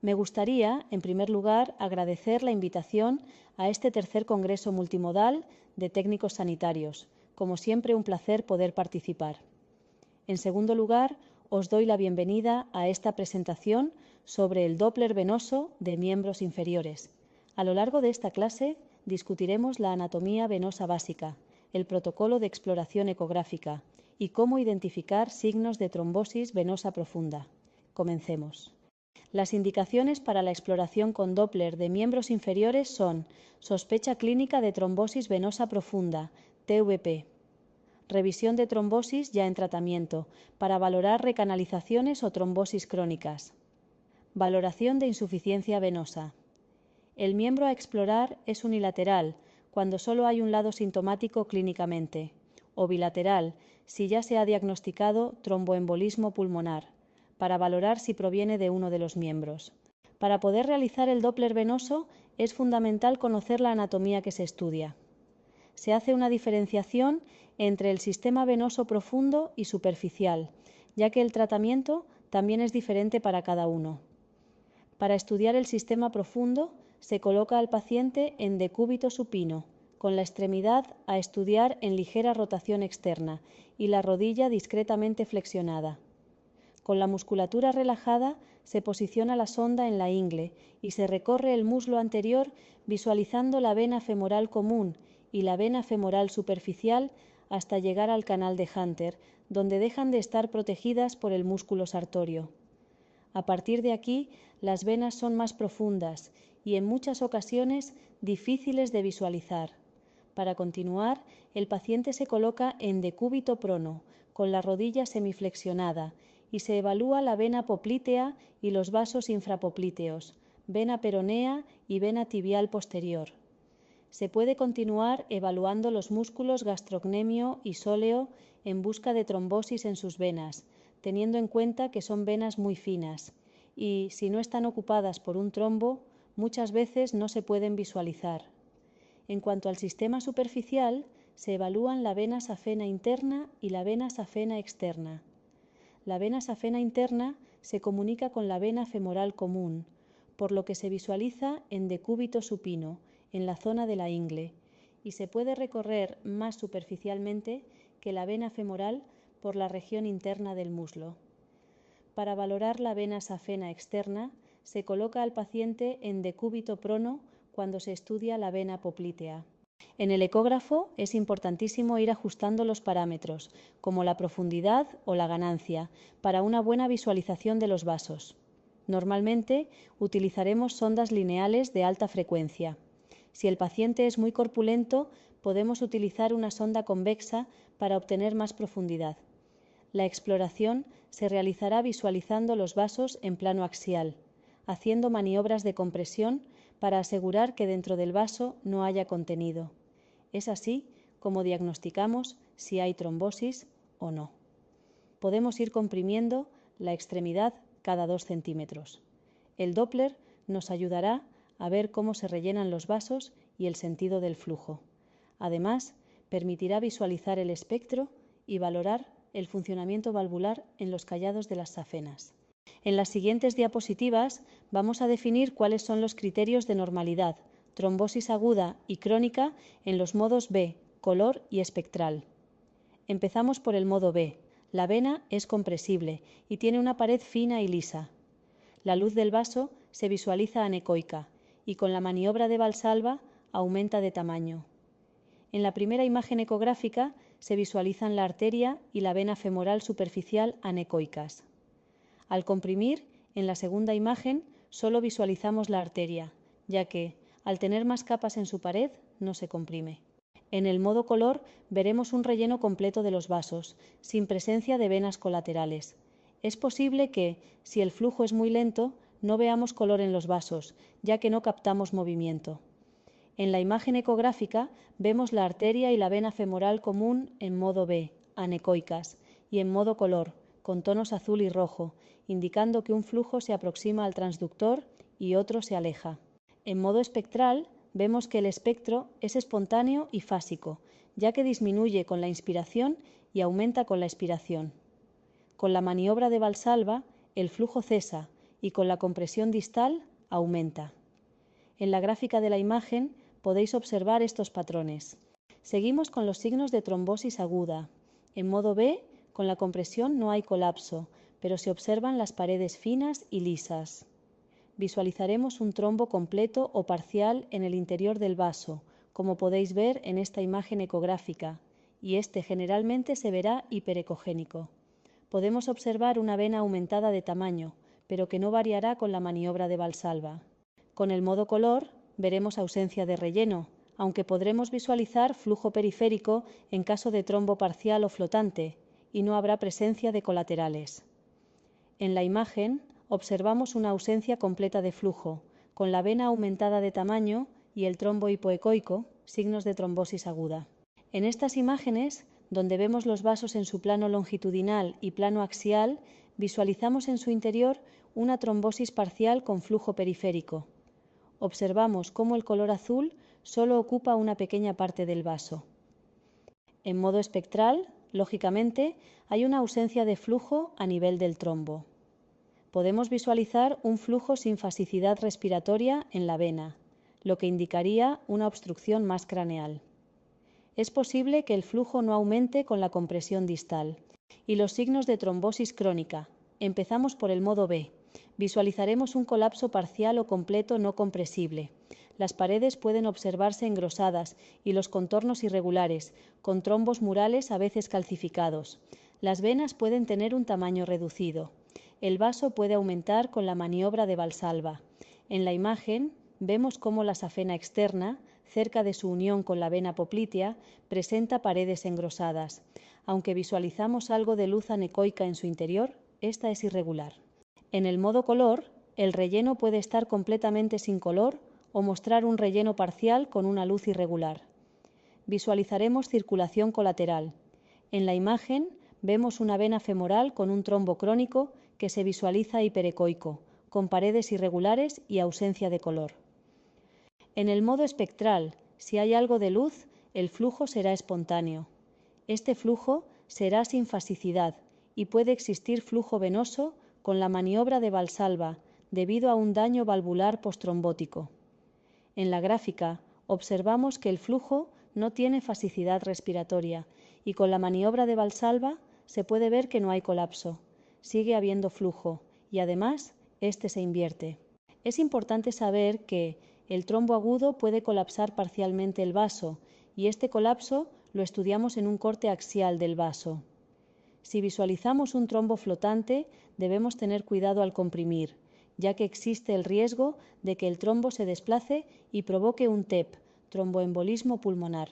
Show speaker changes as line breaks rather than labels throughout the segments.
Me gustaría, en primer lugar, agradecer la invitación a este tercer Congreso Multimodal de Técnicos Sanitarios. Como siempre, un placer poder participar. En segundo lugar, os doy la bienvenida a esta presentación sobre el Doppler venoso de miembros inferiores. A lo largo de esta clase discutiremos la anatomía venosa básica, el protocolo de exploración ecográfica y cómo identificar signos de trombosis venosa profunda. Comencemos. Las indicaciones para la exploración con Doppler de miembros inferiores son sospecha clínica de trombosis venosa profunda, TVP. Revisión de trombosis ya en tratamiento, para valorar recanalizaciones o trombosis crónicas. Valoración de insuficiencia venosa. El miembro a explorar es unilateral, cuando solo hay un lado sintomático clínicamente, o bilateral, si ya se ha diagnosticado tromboembolismo pulmonar, para valorar si proviene de uno de los miembros. Para poder realizar el Doppler venoso es fundamental conocer la anatomía que se estudia. Se hace una diferenciación entre el sistema venoso profundo y superficial, ya que el tratamiento también es diferente para cada uno. Para estudiar el sistema profundo, se coloca al paciente en decúbito supino, con la extremidad a estudiar en ligera rotación externa y la rodilla discretamente flexionada. Con la musculatura relajada se posiciona la sonda en la ingle y se recorre el muslo anterior visualizando la vena femoral común y la vena femoral superficial hasta llegar al canal de Hunter, donde dejan de estar protegidas por el músculo sartorio. A partir de aquí, las venas son más profundas y en muchas ocasiones difíciles de visualizar. Para continuar, el paciente se coloca en decúbito prono, con la rodilla semiflexionada, y se evalúa la vena poplítea y los vasos infrapoplíteos, vena peronea y vena tibial posterior. Se puede continuar evaluando los músculos gastrocnemio y sóleo en busca de trombosis en sus venas, teniendo en cuenta que son venas muy finas y, si no están ocupadas por un trombo, muchas veces no se pueden visualizar. En cuanto al sistema superficial, se evalúan la vena safena interna y la vena safena externa. La vena safena interna se comunica con la vena femoral común, por lo que se visualiza en decúbito supino, en la zona de la ingle, y se puede recorrer más superficialmente que la vena femoral por la región interna del muslo. Para valorar la vena safena externa, se coloca al paciente en decúbito prono cuando se estudia la vena poplítea. En el ecógrafo es importantísimo ir ajustando los parámetros, como la profundidad o la ganancia, para una buena visualización de los vasos. Normalmente utilizaremos sondas lineales de alta frecuencia. Si el paciente es muy corpulento, podemos utilizar una sonda convexa para obtener más profundidad. La exploración se realizará visualizando los vasos en plano axial, haciendo maniobras de compresión para asegurar que dentro del vaso no haya contenido. Es así como diagnosticamos si hay trombosis o no. Podemos ir comprimiendo la extremidad cada 2 centímetros. El Doppler nos ayudará a ver cómo se rellenan los vasos y el sentido del flujo. Además, permitirá visualizar el espectro y valorar el funcionamiento valvular en los callados de las safenas. En las siguientes diapositivas vamos a definir cuáles son los criterios de normalidad, trombosis aguda y crónica en los modos B, color y espectral. Empezamos por el modo B. La vena es compresible y tiene una pared fina y lisa. La luz del vaso se visualiza anecoica y con la maniobra de Valsalva aumenta de tamaño. En la primera imagen ecográfica se visualizan la arteria y la vena femoral superficial anecoicas. Al comprimir, en la segunda imagen solo visualizamos la arteria, ya que, al tener más capas en su pared, no se comprime. En el modo color veremos un relleno completo de los vasos, sin presencia de venas colaterales. Es posible que, si el flujo es muy lento, no veamos color en los vasos, ya que no captamos movimiento. En la imagen ecográfica vemos la arteria y la vena femoral común en modo B, anecoicas, y en modo color, con tonos azul y rojo, indicando que un flujo se aproxima al transductor y otro se aleja. En modo espectral, vemos que el espectro es espontáneo y fásico, ya que disminuye con la inspiración y aumenta con la expiración. Con la maniobra de Valsalva, el flujo cesa y con la compresión distal aumenta. En la gráfica de la imagen podéis observar estos patrones. Seguimos con los signos de trombosis aguda. En modo B, con la compresión no hay colapso, pero se observan las paredes finas y lisas. Visualizaremos un trombo completo o parcial en el interior del vaso, como podéis ver en esta imagen ecográfica, y este generalmente se verá hiperecogénico. Podemos observar una vena aumentada de tamaño, pero que no variará con la maniobra de Valsalva. Con el modo color veremos ausencia de relleno, aunque podremos visualizar flujo periférico en caso de trombo parcial o flotante, y no habrá presencia de colaterales. En la imagen observamos una ausencia completa de flujo, con la vena aumentada de tamaño y el trombo hipoecoico, signos de trombosis aguda. En estas imágenes, donde vemos los vasos en su plano longitudinal y plano axial, visualizamos en su interior una trombosis parcial con flujo periférico. Observamos cómo el color azul solo ocupa una pequeña parte del vaso. En modo espectral, lógicamente, hay una ausencia de flujo a nivel del trombo. Podemos visualizar un flujo sin fasicidad respiratoria en la vena, lo que indicaría una obstrucción más craneal. Es posible que el flujo no aumente con la compresión distal. Y los signos de trombosis crónica. Empezamos por el modo B. Visualizaremos un colapso parcial o completo no compresible. Las paredes pueden observarse engrosadas y los contornos irregulares, con trombos murales a veces calcificados. Las venas pueden tener un tamaño reducido. El vaso puede aumentar con la maniobra de Valsalva. En la imagen vemos cómo la safena externa, cerca de su unión con la vena poplitea, presenta paredes engrosadas. Aunque visualizamos algo de luz anecoica en su interior, esta es irregular. En el modo color, el relleno puede estar completamente sin color o mostrar un relleno parcial con una luz irregular. Visualizaremos circulación colateral. En la imagen vemos una vena femoral con un trombo crónico que se visualiza hiperecoico, con paredes irregulares y ausencia de color. En el modo espectral, si hay algo de luz, el flujo será espontáneo. Este flujo será sin fasicidad y puede existir flujo venoso con la maniobra de Valsalva debido a un daño valvular postrombótico. En la gráfica observamos que el flujo no tiene fasicidad respiratoria y con la maniobra de Valsalva se puede ver que no hay colapso. Sigue habiendo flujo y además este se invierte. Es importante saber que el trombo agudo puede colapsar parcialmente el vaso y este colapso lo estudiamos en un corte axial del vaso. Si visualizamos un trombo flotante, debemos tener cuidado al comprimir, ya que existe el riesgo de que el trombo se desplace y provoque un TEP, tromboembolismo pulmonar.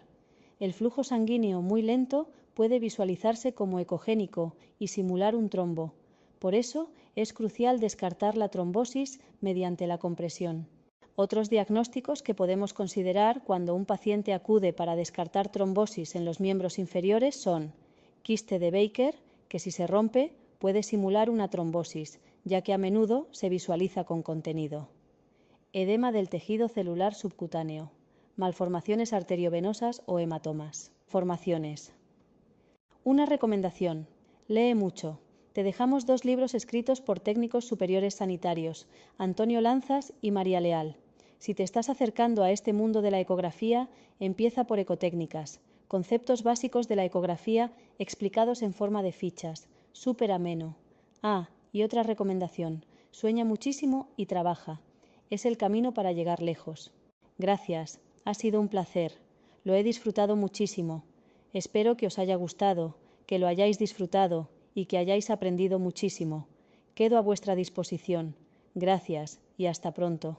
El flujo sanguíneo muy lento puede visualizarse como ecogénico y simular un trombo. Por eso es crucial descartar la trombosis mediante la compresión. Otros diagnósticos que podemos considerar cuando un paciente acude para descartar trombosis en los miembros inferiores son quiste de Baker, que si se rompe puede simular una trombosis, ya que a menudo se visualiza con contenido. Edema del tejido celular subcutáneo, malformaciones arteriovenosas o hematomas. Formaciones. Una recomendación: lee mucho. Te dejamos 2 libros escritos por técnicos superiores sanitarios, Antonio Lanzas y María Leal. Si te estás acercando a este mundo de la ecografía, empieza por Ecotécnicas, conceptos básicos de la ecografía explicados en forma de fichas, súper ameno. Y otra recomendación: sueña muchísimo y trabaja. Es el camino para llegar lejos. Gracias, ha sido un placer. Lo he disfrutado muchísimo. Espero que os haya gustado, que lo hayáis disfrutado y que hayáis aprendido muchísimo. Quedo a vuestra disposición. Gracias y hasta pronto.